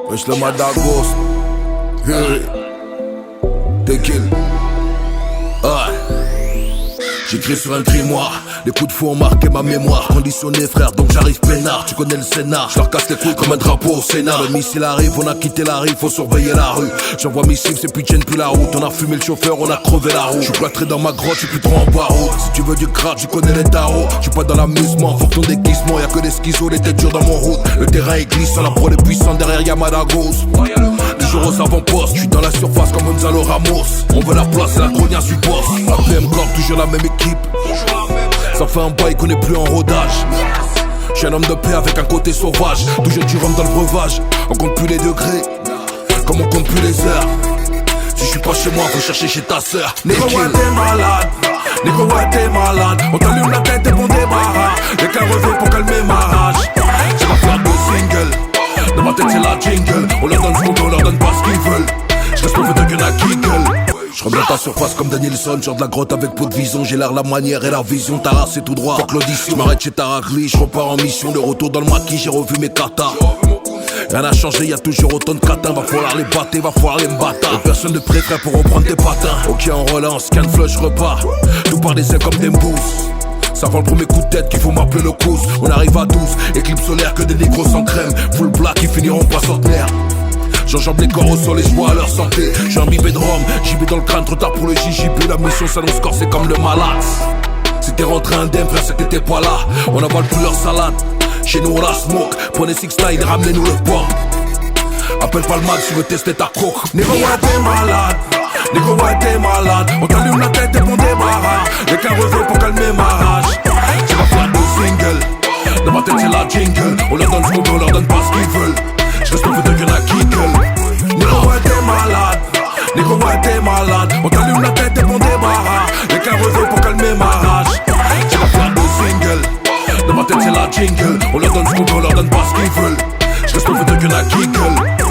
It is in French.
Wesh le Madagos. T'es kill. J'écris sur un grimoire. Les coups de fou ont marqué ma mémoire. Conditionné frère, donc j'arrive peinard. Tu connais le scénar, je leur casse les couilles comme un drapeau au Sénat. Le missile arrive, on a quitté la rive, faut surveiller la rue. J'envoie missile, c'est plus de plus la route. On a fumé le chauffeur, on a crevé la roue. J'suis cloîtré dans ma grotte, j'suis plus trop en barreau. Si tu veux du crack, tu connais les tarots. J'suis pas dans l'amusement, faut que ton déguisement. Y'a que des schizos, les têtes dures dans mon route. Le terrain est glissant, la prod est puissante, derrière y'a Madagos. Toujours aux avant-postes, j'suis dans la surface comme Gonzalo Ramos. On veut la place, c'est la grognard du boss. APM Corp, toujours la même équipe. Ça fait un bail qu'on est plus en rodage. J'suis un homme de paix avec un côté sauvage. Toujours du rhum dans le breuvage. On compte plus les degrés, comme on compte plus les heures. Si j'suis pas chez moi, faut chercher chez ta sœur. Nigga ouais t'es malade, nigga ouais t'es malade. On t'allume la tête et on débarras. Y'a qu'un revêt pour calmer ma rage. J'ai ma faire de single. Dans ma tête c'est la jingle. On leur donne ce qu'on veut, on leur donne pas ce qu'ils veulent. J'reste mauvais de gueule à qui gueule. J'reviens à surface comme Danielson, genre de la grotte avec peu de vision. J'ai l'air, la manière et la vision, ta race c'est tout droit. Fuck l'audition, j'm'arrête chez Tarakli, j'repars en mission. De retour dans le maquis, j'ai revu mes katas. Rien n'a changé, y'a toujours autant de catins. Va falloir les battre, va falloir les m'battre. Et personne de prêt pour reprendre tes patins. Ok en relance, scan flush, repart. Tout par des ailes comme des mousses. Ça vend le premier coup de tête qu'il faut m'appeler le cousse. On arrive à 12, éclipse solaire que des négros sans crème. Full black, ils finiront pas centenaire. J'enjambe les corps au sol et je vois à leur santé. J'suis imbibé de rhum, j'y vais dans le crâne, trop tard pour le JJB. La mission s'annonce corsée comme le malax. Si t'es rentré indemne, frère, c'est que t'étais pas là. On avale plus leur salade. Chez nous on la smoke. Prenez 6ix9ine, ramenez-nous le pomme. Appelle pas le mag si tu veux tester ta coke. Nigga ouais t'es malade, nigga ouais t'es malade. On t'allume la tête et on débarras. Y'a qu'un revêt pour calmer ma rage. J'ai ma faire de single. Dans ma tête c'est la jingle. On leur donne ce qu'on veut, on leur donne pas ce qu'ils veulent. J'reste mauvais de gueule à qui gueule. Nigga ouais t'es malade, nigga ouais t'es malade. On t'allume la tête et on débarras. Y'a qu'un revêt pour calmer ma rage. J'ai ma faire de single. Dans ma tête c'est la jingle. On leur donne ce qu'on veut, on leur donne pas ce qu'ils veulent. J'reste mauvais de gueule à qui gueule.